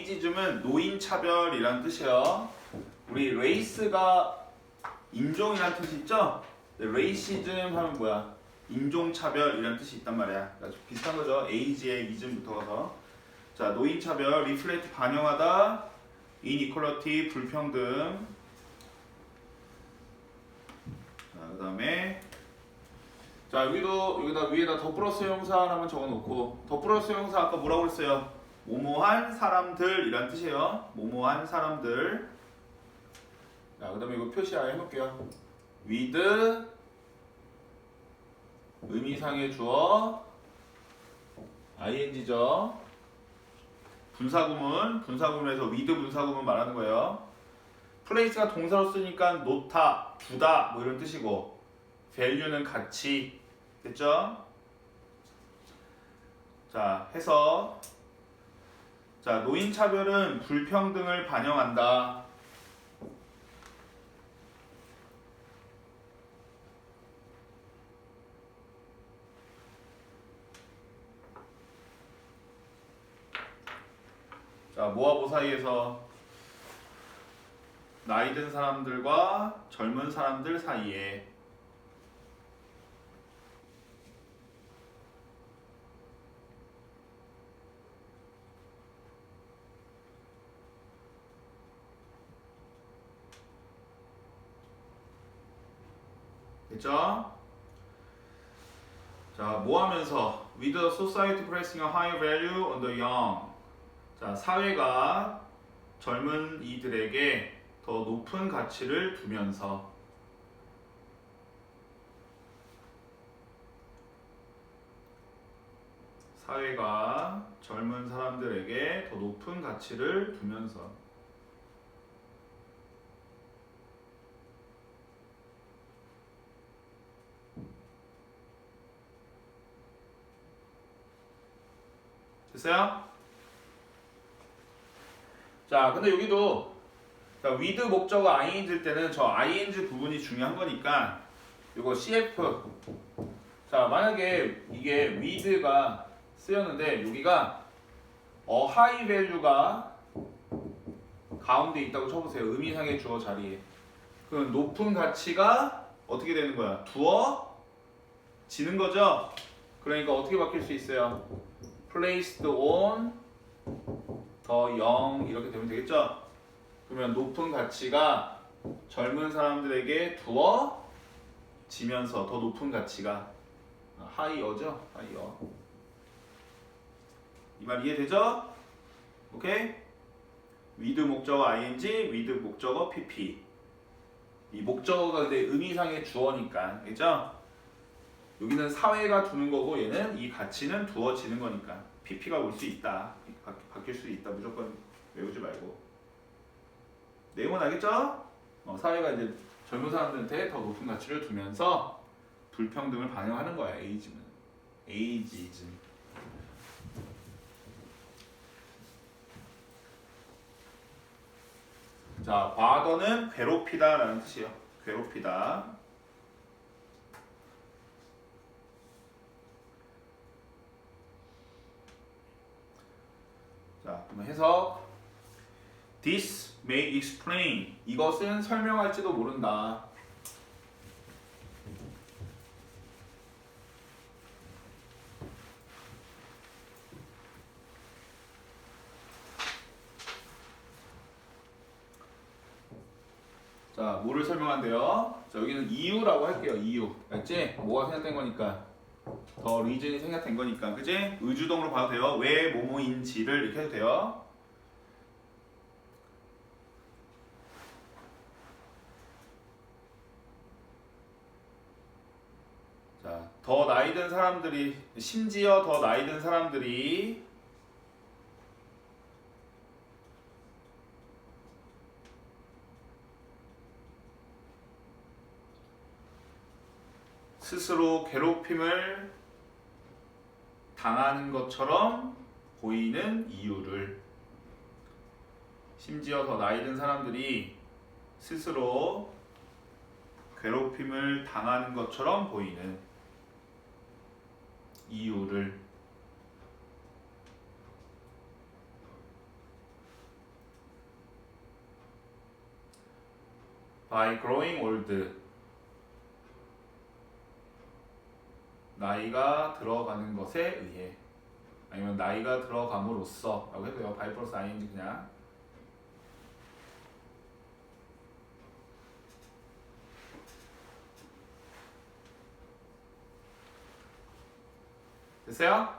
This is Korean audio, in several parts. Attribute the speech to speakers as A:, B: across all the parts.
A: 에이지즘은 노인차별이란 뜻이에요. 우리 레이스가 인종이란 뜻이 있죠? 레이시즘 하면 뭐야? 인종차별이란 뜻이 있단 말이야. 그러니까 비슷한 거죠. 에이지에 이즘부터 가서. 자, 노인차별, 리플렉트 반영하다, 이니퀄리티 불평등. 자, 그 다음에 자, 여기도 여기다 위에다 더 플러스 형사 한번 적어놓고, 더 플러스 형사 아까 뭐라고 그랬어요? 모모한 사람들이란 뜻이에요. 모모한 사람들. 자, 그 다음에 이거 표시 아예 해놓을게요. with 의미상의 주어 ing죠. 분사구문에서 with 분사구문 말하는 거예요. place가 동사로 쓰니까 놓다, 두다 뭐 이런 뜻이고, value는 가치. 됐죠? 자, 해서 자, 노인차별은 불평등을 반영한다. 자, 모와 모 사이에서 나이 든 사람들과 젊은 사람들 사이에 됐죠? 자, 뭐 하면서 with the society placing a high value on the young. 자, 사회가 젊은 이들에게 더 높은 가치를 두면서 사회가 젊은 사람들에게 더 높은 가치를 두면서 됐어요? 자, 근데 여기도 자, with 목적어 ing일 때는 저 ing 부분이 중요한 거니까 이거 cf. 자, 만약에 이게 with가 쓰였는데 여기가 high value가 가운데 있다고 쳐보세요. 의미상의 주어 자리에. 그럼 높은 가치가 어떻게 되는 거야? 두어지는 거죠? 그러니까 어떻게 바뀔 수 있어요? placed on 더 young 이렇게 되면 되겠죠? 그러면 높은 가치가 젊은 사람들에게 두어지면서 더 높은 가치가 higher죠? higher. 이 말 이해되죠? 오케이? with 목적어 ing, with 목적어 pp. 이 목적어가 근데 의미상의 주어니까, 그죠? 여기는 사회가 두는 거고 얘는 이 가치는 두어지는 거니까 pp가 올 수 있다. 바뀔 수 있다. 무조건 외우지 말고. 내용은 알겠죠? 사회가 이제 젊은 사람들한테 더 높은 가치를 두면서 불평등을 반영하는 거야. 에이지는. 에이지즘. 자, bothe는 괴롭히다 라는 뜻이에요. 괴롭히다. 자, 그러면 해석. This may explain. 이것은 설명할지도 모른다. 자, 뭐를 설명한대요? 자, 여기는 이유라고 할게요. 이유. 알지? 뭐가 생략된 거니까. 더 리즌이 생략된 거니까. 그지? 의주동으로 봐도 돼요. 왜 뭐뭐인지를 이렇게 해도 돼요. 자, 더 나이 든 사람들이, 심지어 더 나이 든 사람들이 스스로 괴롭힘을 당하는 것처럼 보이는 이유를, 심지어 더 나이 든 사람들이 스스로 괴롭힘을 당하는 것처럼 보이는 이유를. by growing old. 나이가 들어가는 것에 의해. 아니면 나이가 들어감으로써 라고 해도 돼요. by 플러스 ing 그냥. 됐어요?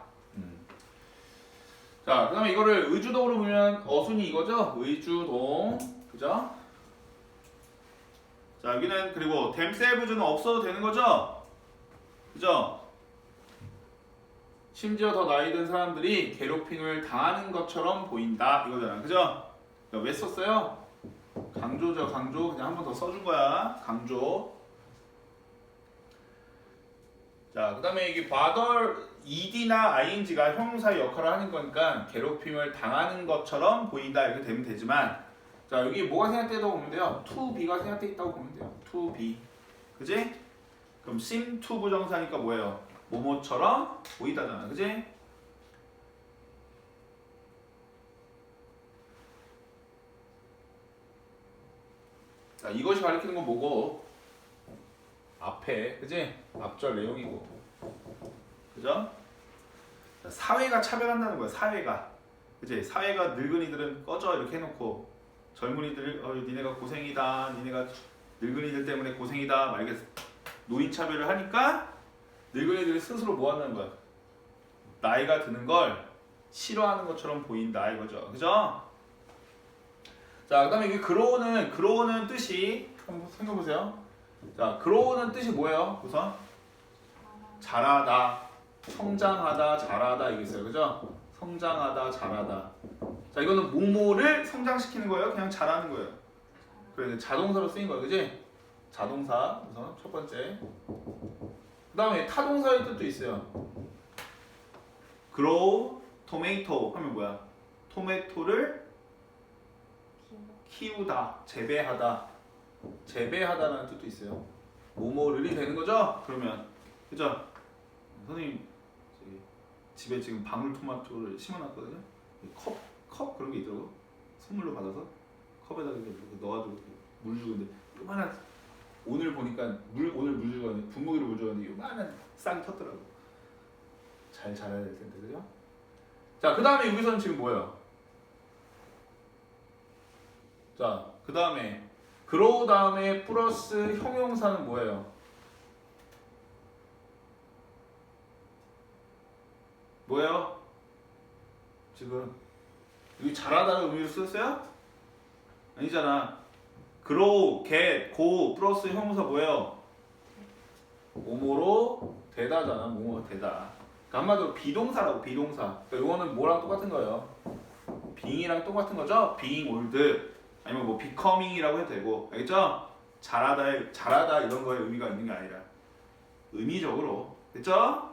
A: 자, 그 다음에 이거를 의주동으로 보면 어순이 이거죠? 의주동. 그죠? 자, 여기는 그리고 themselves는 없어도 되는 거죠? 그죠? 심지어 더 나이 든 사람들이 괴롭힘을 당하는 것처럼 보인다. 이거잖아. 그죠? 왜 썼어요? 강조죠, 강조. 그냥 한 번 더 써준 거야. 강조. 자, 그 다음에 이게 bother, ed나 ing가 형용사의 역할을 하는 거니까 괴롭힘을 당하는 것처럼 보인다 이렇게 되면 되지만 자, 여기 뭐가 생략되어 있다고 보면 돼요? to be가 생략되어 있다고 보면 돼요. to be. 그지? 그럼 seem to 부정사니까 뭐예요? 뭐뭐처럼 보이다잖아. 그지? 자, 이것이 가리키는 건 뭐고? 앞에, 그지? 앞절 내용이고. 그죠? 자, 사회가 차별한다는 거야, 사회가. 그지? 사회가 늙은이들은 꺼져 이렇게 해놓고 젊은이들, 니네가 고생이다, 니네가 늙은이들 때문에 고생이다, 막 이렇게 노인 차별을 하니까 늙은이들이 스스로 뭐 한다는 거야? 나이가 드는 걸 싫어하는 것처럼 보인다 이거죠. 그죠? 자, 그 다음에 이게 grow는 뜻이 한번 생각해보세요. 자, grow는 뜻이 뭐예요? 우선 자라다, 성장하다, 자라다 이게 있어요. 그죠? 성장하다, 자라다. 자, 이거는 뭐뭐를 성장시키는 거예요? 그냥 자라는 거예요. 그래, 자동사로 쓰인 거예요. 그지? 자동사 우선 첫 번째. 그 다음에 타동사의 뜻도 있어요. grow tomato 하면 뭐야? 토마토를 키우다, 재배하다. 재배하다라는 뜻도 있어요. 뭐뭐를이 되는 거죠? 그러면 그죠? 선생님 집에 지금 방울토마토를 심어놨거든요. 컵 그런 게 있더라고. 선물로 받아서 컵에다가 이렇게 넣어가지고 물 주는데 요만한 오늘 보니까 오늘 물 주었는데 분무기로 물 주었는데 요만한 싹이 텄더라고. 잘 자라야 될 텐데 그죠? 자, 그 다음에 여기서는 지금 뭐예요? 자, 그 다음에 grow 다음에 플러스 형용사는 뭐예요? 뭐예요? 지금 여기 자라다는 의미로 쓰였어요? 아니잖아. grow, get, go 플러스 형용사 뭐예요? 뭐뭐로 되다잖아. 뭐뭐로 되다. 그러니까 한마디로 비동사라고 비동사. 그러니까 이거는 뭐랑 똑같은 거예요? being이랑 똑같은 거죠? being old 아니면 뭐 becoming이라고 해도 되고 알겠죠? 잘하다 이런 거에 의미가 있는 게 아니라 의미적으로 됐죠?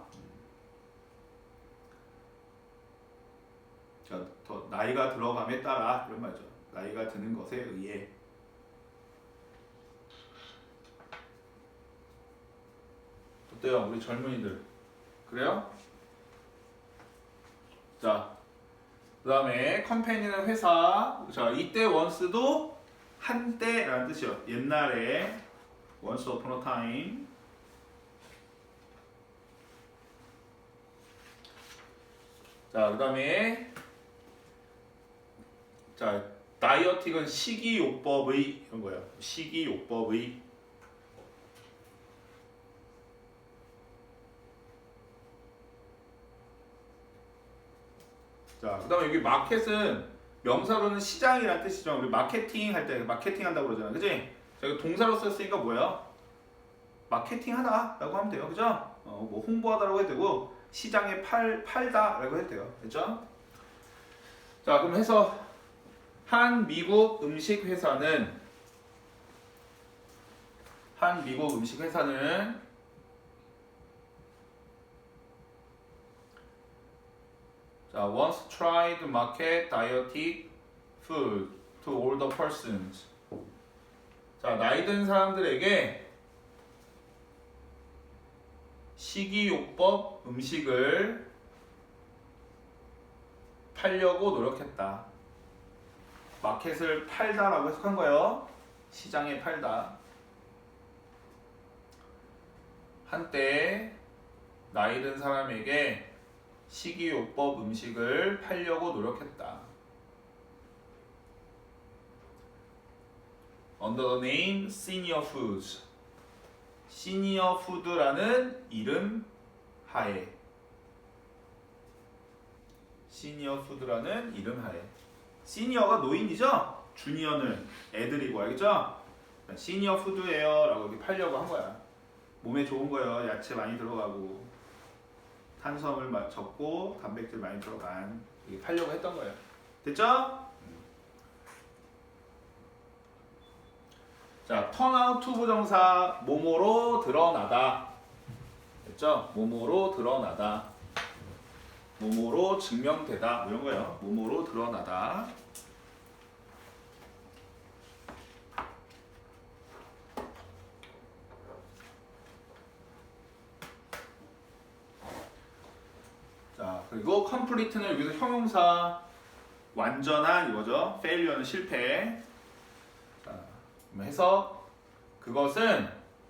A: 자, 더 나이가 들어감에 따라 이런 말이죠. 나이가 드는 것에 의해. 어때요? 우리 젊은이들 그래요? 자, 그 다음에 컴퍼니는 회사. 자, 이때 once도 한때라는 뜻이요. 옛날에 once upon a time. 자, 그 다음에 자, 다이어틱은 식이요법의 이런 거예요. 식이요법의. 자, 그 다음에 여기 마켓은 명사로는 시장이라는 뜻이죠. 우리 마케팅 할 때 마케팅 한다고 그러잖아. 그지? 자, 이거 동사로 썼으니까 뭐예요? 마케팅 하다 라고 하면 돼요. 그죠? 뭐 홍보하다라고 해도 되고 시장에 팔다 라고 해도 돼요. 그죠? 자, 그럼 해서 한 미국 음식 회사는 자, once tried to market dietetic food to older persons. 자, 나이 든 사람들에게 식이요법 음식을 팔려고 노력했다. 마켓을 팔다라고 해석한 거예요. 시장에 팔다. 한때 나이 든 사람에게 식이요법 음식을 팔려고 노력했다. Under the name Senior Foods. 시니어 푸드라는 이름 하에. 시니어 푸드라는 이름 하에. 시니어가 노인이죠? 주니어는 애들이고, 알겠죠? 시니어 푸드예요 라고 이렇게 팔려고 한 거야. 몸에 좋은 거예요. 야채 많이 들어가고 탄수화물 적고 단백질 많이 들어간, 이게 팔려고 했던 거예요. 됐죠? 자, 턴아웃 투 부정사 뭐뭐로 드러나다. 됐죠? 뭐뭐로 드러나다. 뭐뭐로 증명되다. 이런 거예요. 뭐뭐로 드러나다. 자, 그리고 complete는 여기서 형용사 완전한 이거죠. failure는 실패. 자, 해서 그것은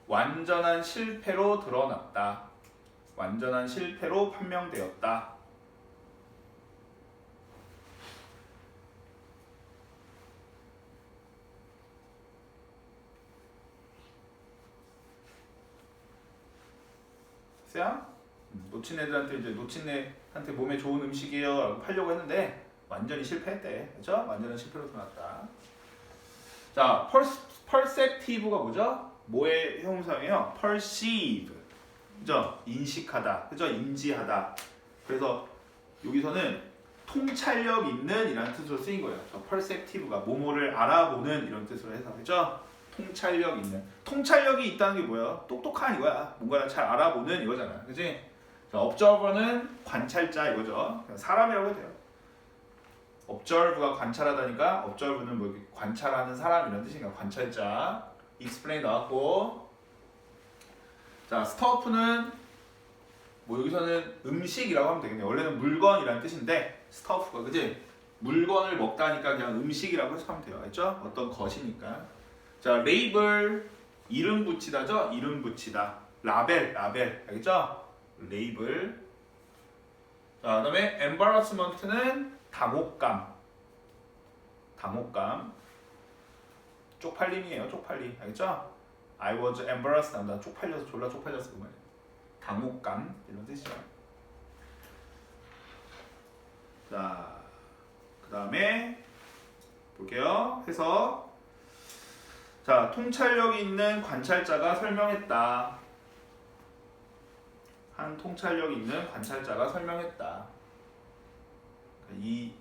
A: 완전한 실패로 드러났다. 완전한 실패로 판명되었다. 쎄야? 놓친 애들한테 이제 놓친 애한테 몸에 좋은 음식이에요 라고 팔려고 했는데 완전히 실패했대. 그렇죠? 완전한 실패로 드러났다. 자, perceptive가 뭐죠? 뭐의 형용사예요? perceive. 그죠? 인식하다. 그죠? 인지하다. 그래서 여기서는 통찰력 있는 이라는 뜻으로 쓰인 거예요. perceptive가 뭐뭐를 알아보는 이런 뜻으로 해서. 그죠? 통찰력 있는. 통찰력이 있다는 게 뭐예요? 똑똑한 이거야. 뭔가를 잘 알아보는 이거잖아. 그지? 자, observer는 관찰자 이거죠. 사람이라고 해도 돼요. observe가 관찰하다니까 observe는 뭐 관찰하는 사람이라는 뜻이니까 관찰자. explain 나왔고. 자, stuff는 뭐 여기서는 음식이라고 하면 되겠네요. 원래는 물건이라는 뜻인데 stuff가 그지? 물건을 먹다니까 그냥 음식이라고 해석하면 돼요. 알죠? 어떤 것이니까. 자, 레이블 이름 붙이다죠? 이름 붙이다. 라벨 알겠죠? 레이블. 자, 그다음에 embarrassment는 당혹감. 쪽팔림이에요. 쪽팔림. 알겠죠? I was embarrassed. 나 쪽팔려서 졸라 쪽팔렸어 그 말이야. 당혹감 이런 뜻이죠. 자, 그다음에 볼게요. 해서 자, 통찰력이 있는 관찰자가 설명했다. 한 통찰력 있는 관찰자가 설명했다. 이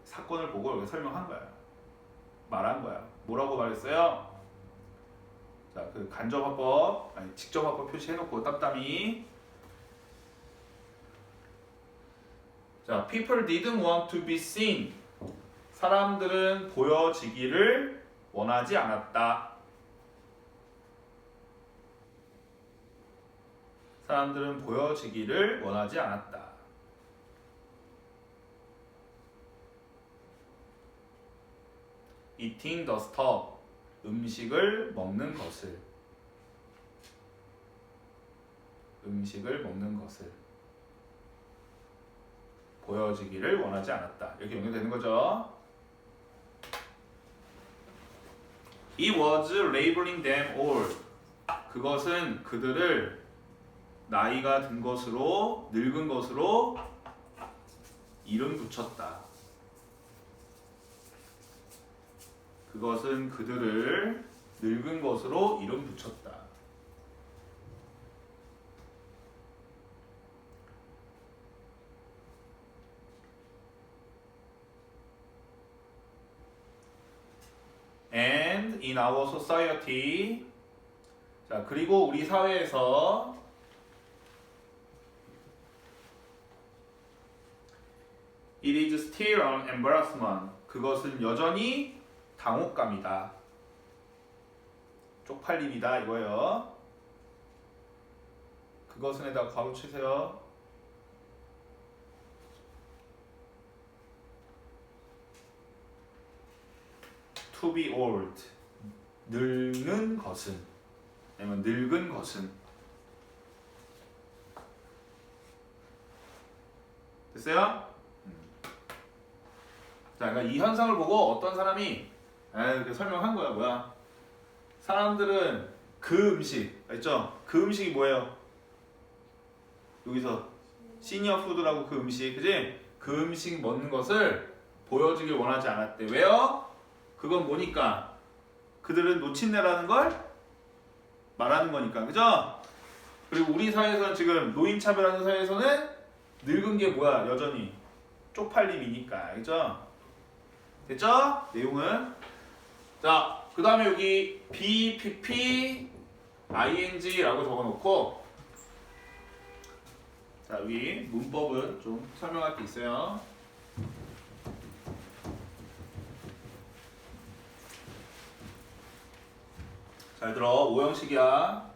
A: 사건을 보고 이렇게 설명한 거야. 말한 거야. 뭐라고 말했어요? 자, 그 간접화법, 아니 직접화법 표시해놓고 땀땀이. 자, people didn't want to be seen. 사람들은 보여지기를 원하지 않았다. 사람들은 보여지기를 원하지 않았다. Eating the stuff. 음식을 먹는 것을. 음식을 먹는 것을. 보여지기를 원하지 않았다. 이렇게 연결되는 거죠. It was labeling them all. 그것은 그들을 나이가 든 것으로, 늙은 것으로 이름 붙였다. 그것은 그들을 늙은 것으로 이름 붙였다. And in our society. 자, 그리고 우리 사회에서 It is still an embarrassment. 그것은 여전히 당혹감이다. 쪽팔림이다 이거예요. 그것은에다 과거 치세요. To be old. 늙는 것은 아니면 늙은 것은 됐어요? 자, 그러니까 이 현상을 보고 어떤 사람이 이렇게 설명한 거야. 뭐야? 사람들은 그 음식, 알죠? 그 음식이 뭐예요? 여기서 시니어 푸드라고 그 음식, 그지? 그 음식 먹는 것을 보여주길 원하지 않았대. 왜요? 그건 뭐니까? 그들은 놓친내라는 걸 말하는 거니까, 그죠? 그리고 우리 사회에서는 지금 노인차별하는 사회에서는 늙은 게 뭐야? 여전히 쪽팔림이니까, 그죠? 됐죠? 내용은 자, 그 다음에 여기 BPP ING라고 적어놓고 자, 여기 문법은 좀 설명할 게 있어요. 잘 들어, 오형식이야.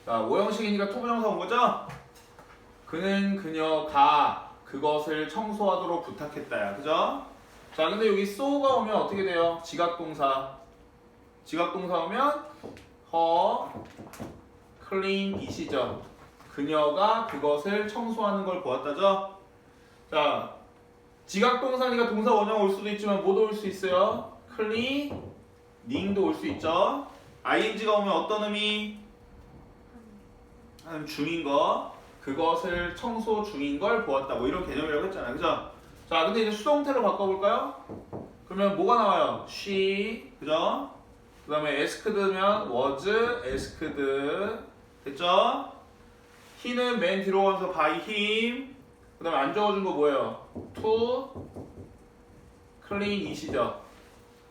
A: 자, 오형식이니까 투부정사 온 거죠? 그는, 그녀가 그것을 청소하도록 부탁했다야. 그죠? 자, 근데 여기 so가 오면 어떻게 돼요? 지각동사. 지각동사 오면 her clean it이죠. 그녀가 그것을 청소하는 걸 보았다죠? 자, 지각동사니까 동사 원형 올 수도 있지만 못 올 수 있어요. cleaning도 올 수 있죠. ing가 오면 어떤 의미? 하는 중인 거. 그것을 청소 중인 걸 보았다. 뭐 이런 개념이라고 했잖아요. 그죠? 자, 근데 이제 수동태로 바꿔볼까요? 그러면 뭐가 나와요? she, 그죠? 그 다음에 asked면 was asked. 됐죠? he는 맨 뒤로 가서 by him. 그 다음에 안 적어준 거 뭐예요? to clean it이죠.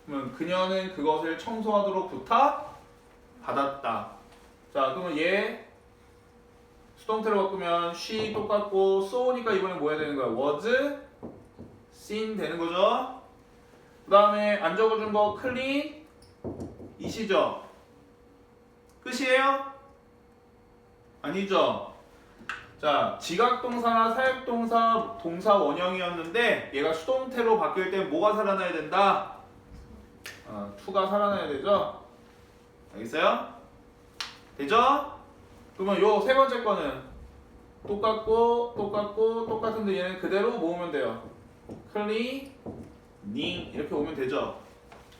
A: 그러면 그녀는 그것을 청소하도록 부탁 받았다. 자, 그러면 얘 수동태로 바꾸면 she 똑같고 so니까 이번에 뭐 해야 되는 거야? was seen 되는 거죠. 그 다음에 안 적어준 거 clean it이죠. 끝이에요? 아니죠. 자, 지각동사나 사역동사 동사 원형이었는데 얘가 수동태로 바뀔 때 뭐가 살아나야 된다? to가 살아나야 되죠? 알겠어요? 되죠? 그러면 요 세 번째 거는 똑같고 똑같은데 얘는 그대로 모으면 돼요. cleaning 이렇게 오면 되죠.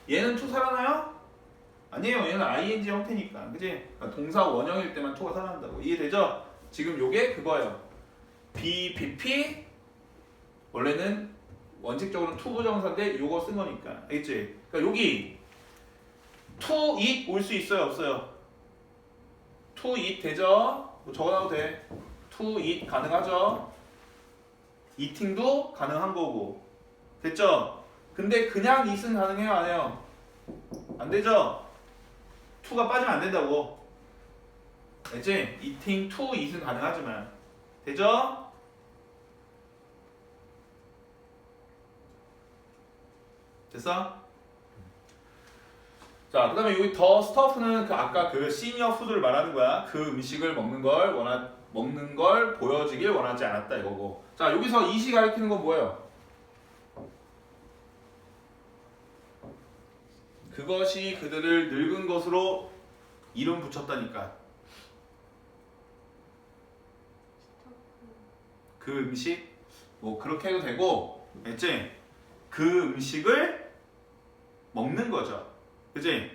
A: 얘는 to 살아나요? 아니에요. 얘는 ing 형태니까. 그지? 그러니까 동사 원형일 때만 to가 살아난다고. 이해되죠? 지금 요게 그거예요. BPP 원래는 원칙적으로는 to 부정사인데 요거 쓴 거니까. 알겠지? 그러니까 여기 to it 올 수 있어요? 없어요? to it 되죠? 뭐 적어놔도 돼. to it 가능하죠? eating도 가능한 거고. 됐죠? 근데 그냥 it은 가능해요? 안 해요? 안 되죠? to가 빠지면 안 된다고. 알지? eating to it은 가능하지만. 되죠? 됐어? 자, 그 다음에 여기 더 스터프는 그 아까 그 시니어 푸드를 말하는 거야. 그 음식을 먹는 걸 보여주길 원하지 않았다 이거고. 자, 여기서 이시 가리키는 건 뭐예요? 그것이 그들을 늙은 것으로 이름 붙였다니까. 그 음식 뭐 그렇게 해도 되고, 알지? 그 음식을 먹는 거죠. 그치?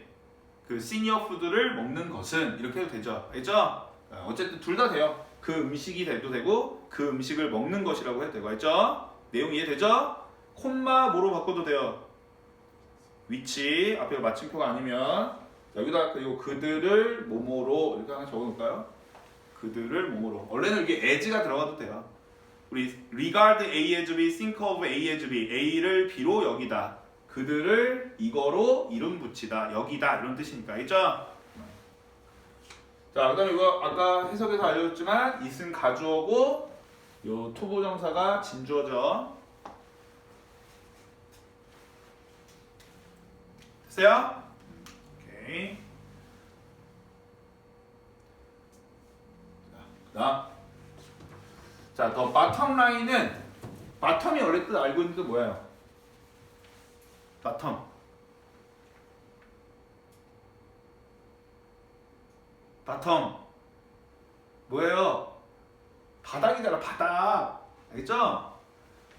A: 그 시니어 푸드를 먹는 것은 이렇게 해도 되죠. 알죠? 어쨌든 둘 다 돼요. 그 음식이 돼도 되고 그 음식을 먹는 것이라고 해도 되고. 알죠? 내용 이해되죠? 콤마 뭐로 바꿔도 돼요. 위치 앞에 마침표가 아니면 여기다 그리고 그들을 뭐뭐로 이렇게 하나 적어놓을까요? 그들을 뭐뭐로. 원래는 여기 as가 들어가도 돼요. 우리 regard A as B, think of A as B. A를 B로 여기다. 그들을 이거로 이름 붙이다. 여기다. 이런 뜻이니까. 알죠? 자, 그 다음에 이거 아까 해석에서 알려줬지만 it은 가주어고 요 투부정사가 진주어죠. 됐어요? 오케이. 자, 그다음 자, 더 바텀 라인은 바텀이 원래 뜻 알고 있는 뜻 뭐예요? 바텀. 바텀 뭐예요? 바닥이잖아, 바닥. 알겠죠?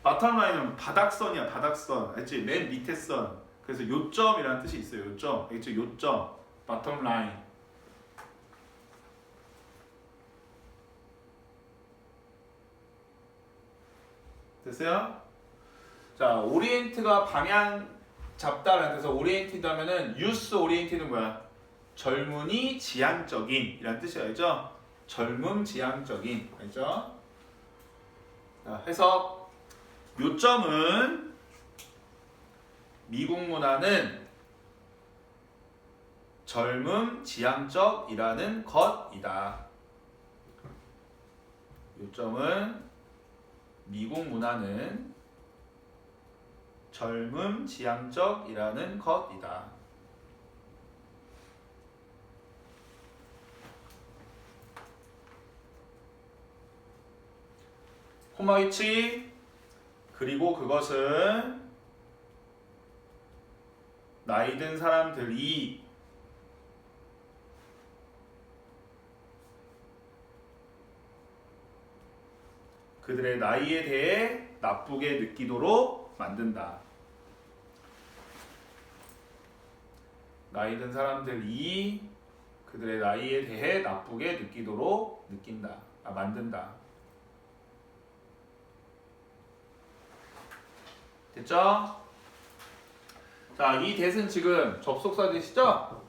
A: 바텀 라인은 바닥선이야, 바닥선. 알지? 맨 밑에 선. 그래서 요점이라는 뜻이 있어요. 요점. 알겠죠? 요점. 바텀 라인. 됐어요? 자, 오리엔트가 방향 잡다라는 데서 오리엔티드 하면은 유스 오리엔티드는 뭐야? 젊은이 지향적인 이란 뜻이야. 알죠? 젊음 지향적인. 알죠? 자, 해석. 요점은 미국 문화는 젊음 지향적이라는 것이다. 요점은 미국 문화는 젊음 지향적이라는 것이다. 코마위치 그리고 그것은 나이든 사람들이 그들의 나이에 대해 나쁘게 느끼도록 만든다. 나이든 사람들이 그들의 나이에 대해 나쁘게 느끼도록 만든다. 됐죠? 자, 이 대은 지금 접속사 되시죠?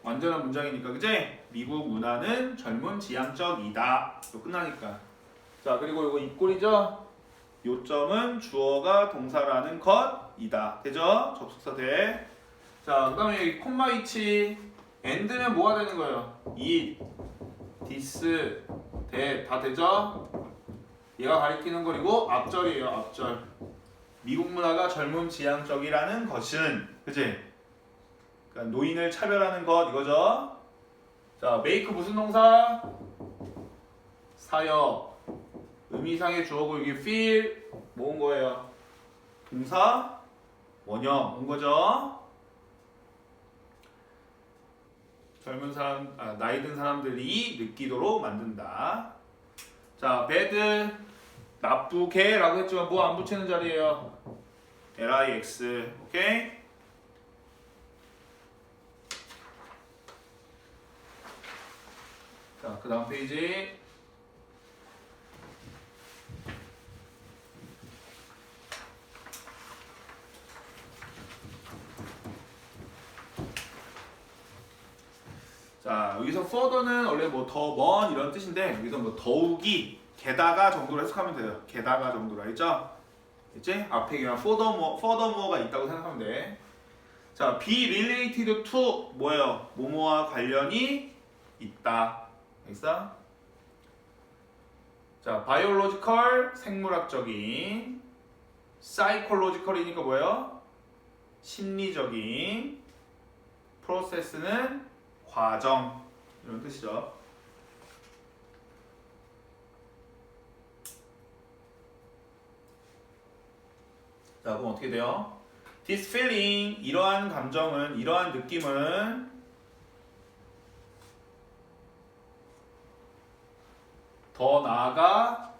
A: 완전한 문장이니까, 그지? 미국 문화는 젊음 지향적이다. 또 끝나니까. 자, 그리고 이거 입꼬리죠? 요점은 주어가 동사라는 것이다. 되죠? 접속사 돼. 자, 그 다음에 여기 콤마 위치. and는 뭐가 되는 거예요? it, this, that 다 되죠? 얘가 가리키는 거리고 앞절이에요. 앞절. 미국 문화가 젊음 지향적이라는 것은, 그치? 그러니까 노인을 차별하는 것 이거죠. 자, make 무슨 동사? 사역. 의미상의 주어고 여기 feel 뭐 온 거예요? 동사 원형 온 거죠. 젊은 사람, 나이 든 사람들이 느끼도록 만든다. 자, bad 나쁘게라고 했지만 뭐 안 붙이는 자리예요? lix. 오케이? 자, 그 다음 페이지. 자, 여기서 further는 원래 뭐 더 먼 이런 뜻인데 여기서 뭐 더욱이 게다가 정도로 해석하면 돼요. 게다가 정도로 알죠? 있지? 앞에 그냥 furthermore가 있다고 생각하면 돼. 자, be related to 뭐예요? 뭐뭐와 관련이 있다. 알겠어? 자, biological 생물학적인, psychological이니까 뭐예요? 심리적인, process는 과정 이런 뜻이죠. 자, 그럼 어떻게 돼요? This feeling, 이러한 감정은, 이러한 느낌은 더 나아가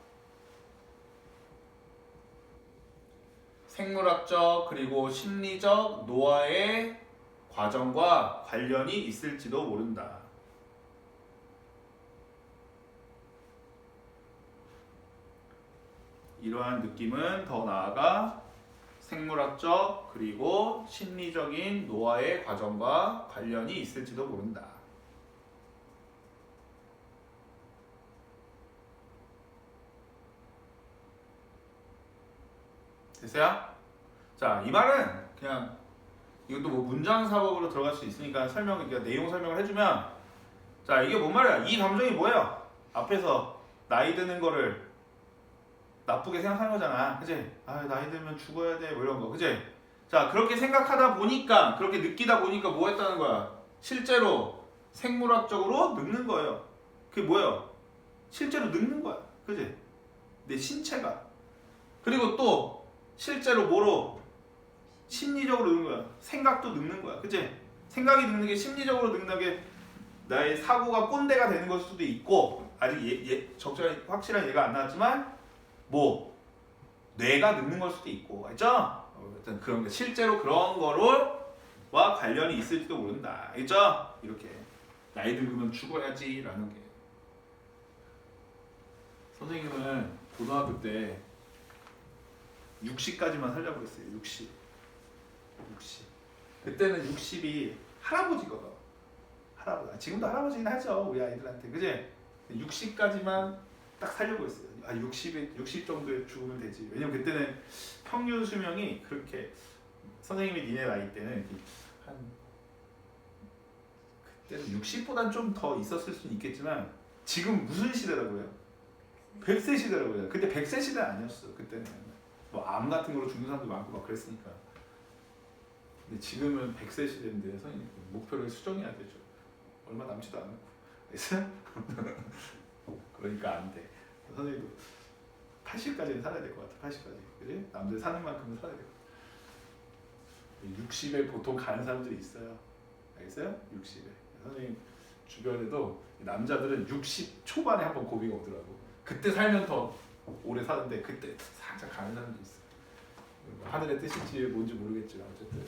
A: 생물학적 그리고 심리적 노화의 과정과 관련이 있을지도 모른다. 이러한 느낌은 더 나아가 생물학적 그리고 심리적인 노화의 과정과 관련이 있을지도 모른다. 됐어요? 자, 이 말은 그냥 이것도 뭐 문장 사법으로 들어갈 수 있으니까 그러니까 내용 설명을 해주면, 자, 이게 뭔 말이야? 이 감정이 뭐예요? 앞에서 나이 드는 거를 나쁘게 생각하는 거잖아, 그치? 아, 나이 들면 죽어야 돼, 뭐 이런 거, 그치? 자, 그렇게 생각하다 보니까, 그렇게 느끼다 보니까 뭐 했다는 거야? 실제로 생물학적으로 늙는 거예요. 그게 뭐예요? 실제로 늙는 거야. 그지? 내 신체가. 그리고 또 실제로 뭐로? 심리적으로 늙는 거야. 생각도 늙는 거야. 그치? 생각이 늙는 게 심리적으로 늙는 게 나의 사고가 꼰대가 되는 걸 수도 있고 아직 적절히 확실한 예가 안 나왔지만 뭐 뇌가 늙는 걸 수도 있고 알죠? 일단 그런 게 실제로 그런 거와 관련이 있을지도 모른다. 알죠? 이렇게 나이 들면 죽어야지 라는 게 선생님은 고등학교 때 60까지만 살려고 했어요. 60. 그때는 60이 할아버지거든. 할아버지. 지금도 할아버지긴 하죠. 우리 아이들한테. 그지? 60까지만 딱 살려고 했어요. 60 정도에 죽으면 되지. 왜냐면 그때는 평균 수명이 그렇게 선생님이 니네 나이 때는 한 그때는 60보단 좀 더 있었을 수는 있겠지만 지금 무슨 시대라고요? 100세 시대라고요. 근데 100세 시대 아니었어. 그때는 뭐 암 같은 거로 죽는 사람도 많고 막 그랬으니까. 근데 지금은 100세 시대인데 선생님 목표를 수정해야 되죠. 얼마 남지도 않고. 그래서 그러니까 안 돼. 선생님도 80까지는 살아야 될 것 같아. 80까지. 그지? 남들 사는 만큼은 살아야 될 것 같아. 60에 보통 가는 사람들이 있어요. 알겠어요? 60에. 선생님 주변에도 남자들은 60 초반에 한번 고비가 오더라고. 그때 살면 더 오래 사는데 그때 살짝 가는 사람도 있어. 하늘의 뜻인지 뭔지 모르겠지만 어쨌든.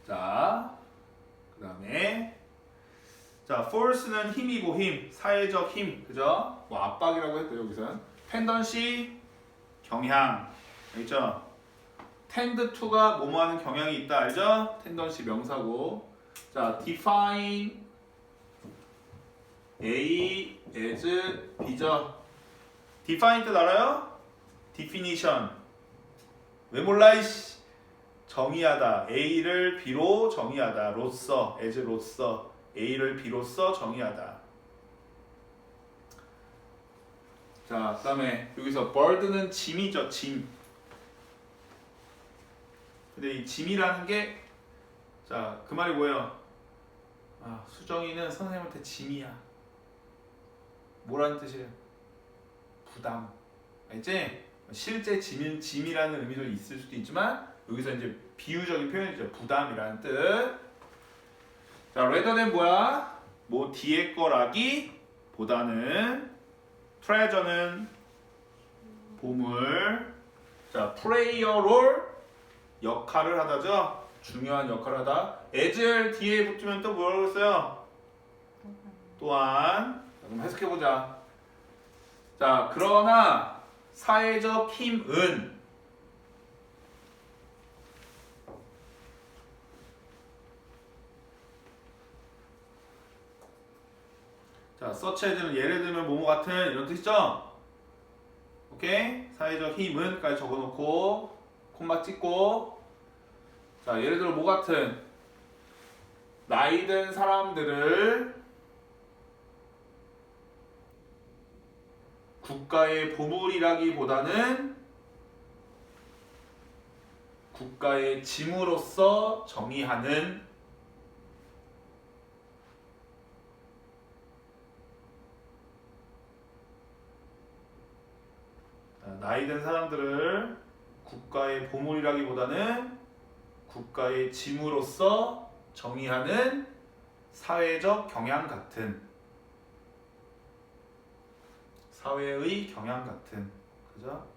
A: 자, 그 다음에 자, force는 힘이고 힘, 사회적 힘, 그죠? 뭐 압박이라고 했고요 여기서는 tendency, 경향, 알죠? tend to가 뭐뭐 하는 경향이 있다, 알죠? tendency 명사고. 자, define A as B죠. define 뜻 알아요? definition. 왜 몰라 이씨. 정의하다. A를 B로 정의하다. 로서, as로서. A를 B로서 정의하다. 자, 그 다음에 여기서 bird는 짐이죠. 짐. 근데 이 짐이라는 게 자, 그 말이 뭐예요? 아, 수정이는 선생님한테 짐이야. 뭐라는 뜻이에요? 부담. 알지? 실제 짐이라는 의미도 있을 수도 있지만 여기서 이제 비유적인 표현이죠. 부담이라는 뜻. 자, rather는 뭐야? 뭐 뒤에 거라기 보다는 treasure는 보물. 자, play a role 역할을 하다죠. 중요한 역할을 하다. as 뒤에 붙으면 또 뭐라고 했어요? 또한. 자, 그럼 해석해 보자. 자, 그러나 사회적 힘은 자, such as는 예를 들면 뭐뭐 같은 이런 뜻이죠? 오케이? 사회적 힘은까지 적어놓고 콤마 찍고 자, 예를 들어 뭐 같은 나이 든 사람들을 국가의 보물이라기보다는 국가의 짐으로서 정의하는 나이 든 사람들을 국가의 보물이라기보다는 국가의 짐으로서 정의하는 사회적 경향 같은 사회의 경향 같은 그죠?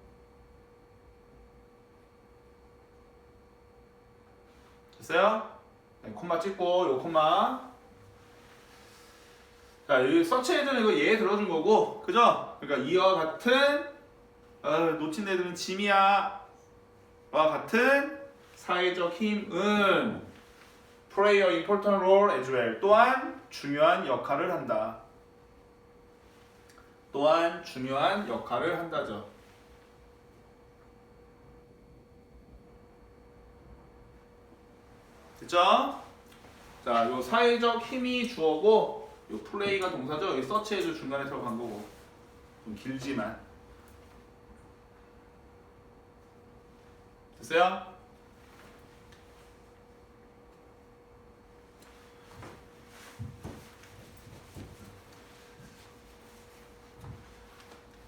A: 됐어요? 네, 콤마 찍고 요 콤마 자 여기 서치해주는 이거 얘 들어준 거고 그죠? 그러니까 이와 같은 놓친 애들은 짐이야 와 같은 사회적 힘은 play a important role as well 또한 중요한 역할을 한다 또한 중요한 역할을 한다죠. 됐죠? 자, 요 사회적 힘이 주어고 요 플레이가 동사죠. 여기 서치해줘 중간에 들어간 거고 좀 길지만 됐어요?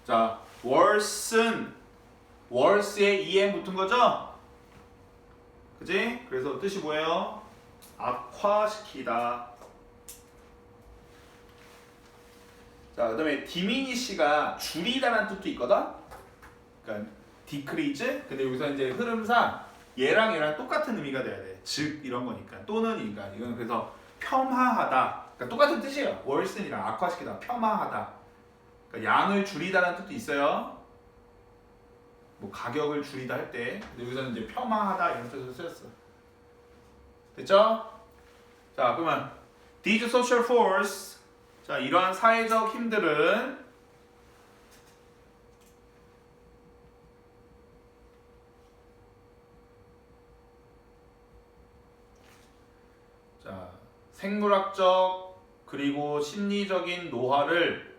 A: 자, worsen. worse에 em 붙은 거죠? 그지? 그래서 뜻이 뭐예요? 악화시키다. 자, 그 다음에 diminish가 줄이다라는 뜻도 있거든? 그러니까 decrease? 근데 여기서 이제 흐름상 얘랑 똑같은 의미가 돼야 돼. 즉 이런 거니까. 또는이니까. 이건 그래서 폄하하다. 그러니까 똑같은 뜻이에요. worsen이랑 악화시키다. 폄하하다. 그러니까 양을 줄이다라는 뜻도 있어요. 뭐 가격을 줄이다 할 때. 근데 여기서는 이제 폄하하다 이런 뜻으로 쓰였어. 됐죠? 자, 그러면 these social force. 자, 이러한 사회적 힘들은 자, 생물학적 그리고 심리적인 노화를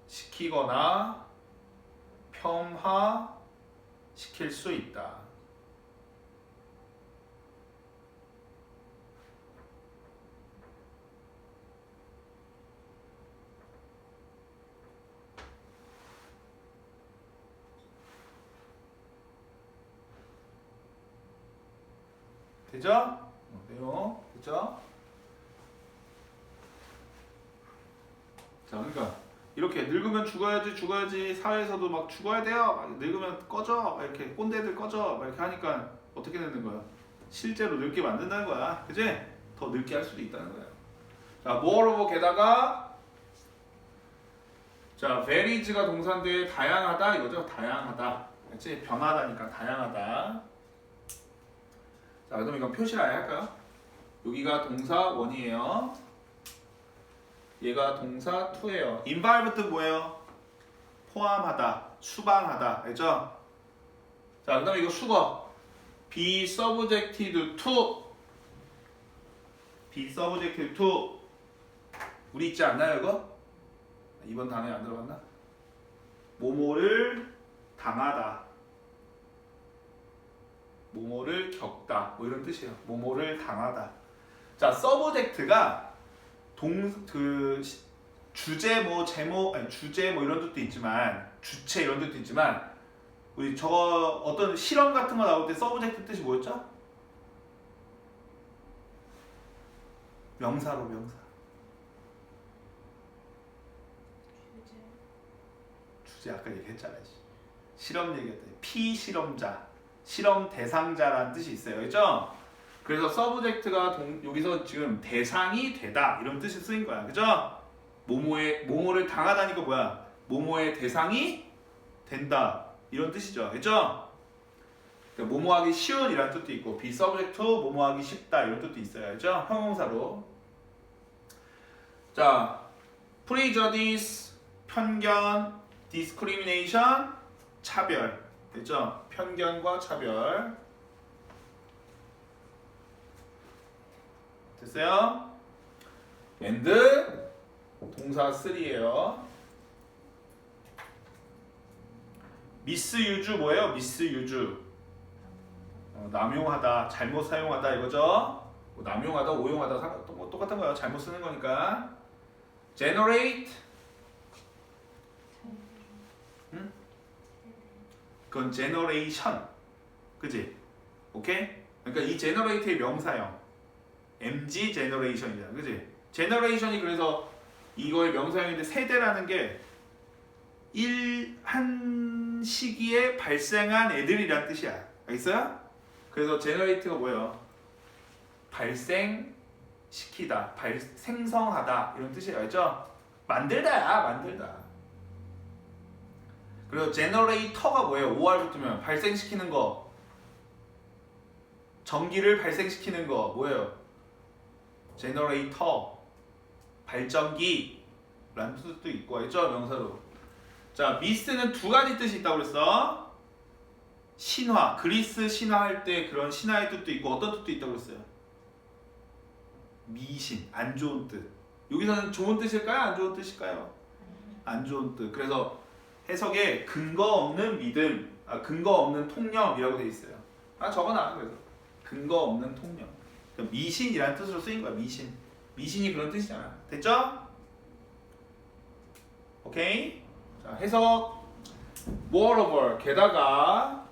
A: 악화시키거나 폄하시킬 수 있다. 되죠? 돼요. 됐죠? 자, 그러니까 이렇게 늙으면 죽어야지 사회에서도 막 죽어야 돼요. 막 늙으면 꺼져. 막 이렇게 꼰대들 꺼져. 막 이렇게 하니까 어떻게 되는 거야? 실제로 늙게 만든다는 거야. 그지? 더 늙게 할 수도 있다는 거야. 자, moreover 게다가 자, varieds가 동사인데 다양하다 이거죠. 다양하다. 그렇지? 변하다니까 다양하다. 자, 그럼 이건 표시를 아예 할까요? 여기가 동사 1이에요. 얘가 동사 2예요. involve 뜻 뭐예요? 포함하다, 수반하다. 알죠? 자, 그 다음에 이거 수거. be subjected to. be subjected to. 우리 있지 않나요, 이거? 이번 단어에 안 들어갔나? 뭐뭐를 당하다. 뭐뭐를 겪다. 뭐 이런 뜻이에요. 뭐뭐를 당하다. 자, subject가 주제 뭐 제목 아니 주제 뭐 이런 뜻도 있지만 주체 이런 뜻도 있지만 우리 저거 어떤 실험 같은 거 나올 때 서브젝트 뜻이 뭐였죠? 명사로 명사. 주제 아까 얘기했잖아. 실험 얘기했다. 피실험자, 실험 대상자라는 뜻이 있어요. 그렇죠? 그래서 서브젝트가 여기서 지금 대상이 되다 이런 뜻이 쓰인 거야. 그죠? 뭐뭐를 당하다니까 뭐야? 뭐뭐의 대상이 된다 이런 뜻이죠. 그죠? 그러니까 뭐뭐하기 쉬운 이란 뜻도 있고 be subject to 뭐뭐하기 쉽다 이런 뜻도 있어요. 그죠? 형용사로. 자, prejudice 편견, discrimination 차별. 됐죠? 편견과 차별. 됐어요? and 동사 3예요. misuse 뭐예요? misuse 남용하다, 잘못 사용하다 이거죠? 뭐 남용하다, 오용하다 똑같은 거예요. 잘못 쓰는 거니까. generate 응? 그건 generation 그지? 오케이? 그러니까 이 generate의 명사형 MG generation이잖아. 그지? generation이 그래서 이거의 명사형인데 세대라는 게 한 시기에 발생한 애들이란 뜻이야. 알겠어요? 그래서 generate가 뭐예요? 발생시키다, 생성하다 이런 뜻이에요. 알죠? 만들다야, 만들다. 그리고 generator가 뭐예요? OR 붙으면 발생시키는 거, 전기를 발생시키는 거 뭐예요? generator, 발전기 라는 뜻도 있고 알죠? 명사로. 자, 미스는 두 가지 뜻이 있다고 그랬어. 신화, 그리스 신화할 때 그런 신화의 뜻도 있고 어떤 뜻도 있다고 그랬어요? 미신, 안 좋은 뜻. 여기서는 좋은 뜻일까요? 안 좋은 뜻일까요? 안 좋은 뜻. 그래서 해석에 근거 없는 믿음, 근거 없는 통념이라고 돼 있어요. 적어놔. 그래서 근거 없는 통념. 그러니까 미신이라는 뜻으로 쓰인 거야. 미신. 미신이 그런 뜻이잖아. 됐죠? 오케이. 자, 해석. Moreover, 게다가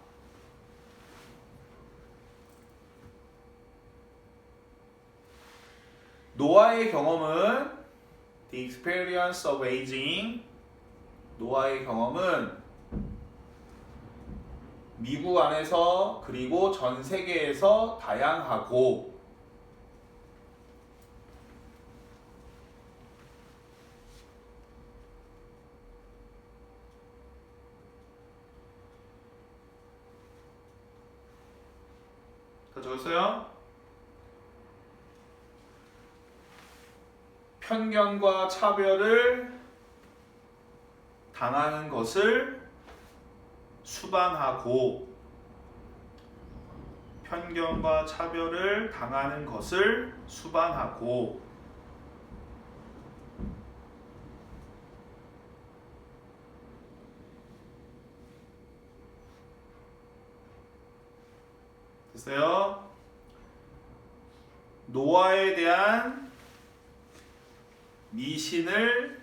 A: 노아의 경험은 the experience of aging. 노아의 경험은 미국 안에서 그리고 전 세계에서 다양하고 다 적었어요? 편견과 차별을 당하는 것을 수반하고 편견과 차별을 당하는 것을 수반하고 됐어요? 노아에 대한 미신이라고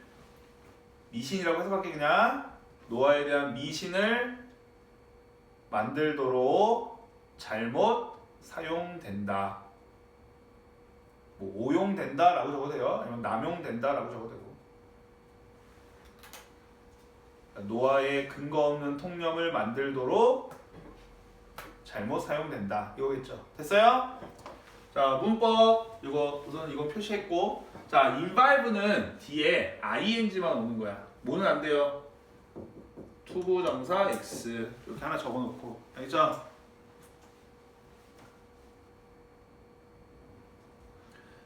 A: 해석할게. 그냥 노아에 대한 미신을 만들도록 잘못 사용된다. 뭐 오용된다라고 적어도 돼요. 아니면 남용된다라고 적어도 되고. 노아의 근거 없는 통념을 만들도록 잘못 사용된다. 이거겠죠. 됐어요? 자, 문법 우선 이거 표시했고, 자, involve는 뒤에 ing만 오는 거야. 뭐는 안 돼요? 투부정사 x 이렇게 하나 적어놓고, 알겠죠?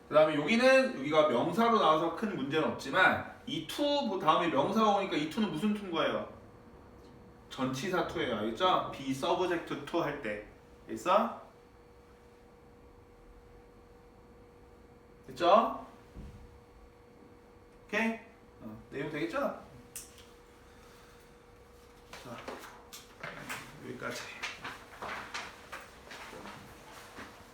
A: 그 다음에 여기가 명사로 나와서 큰 문제는 없지만 이 to 다음에 명사가 오니까 이 to는 무슨 to인 거예요? 전치사 to예요. 알겠죠? be subject to 할 때. 알겠어? 됐죠? 오케이? 내용 되겠죠? 자, 여기까지.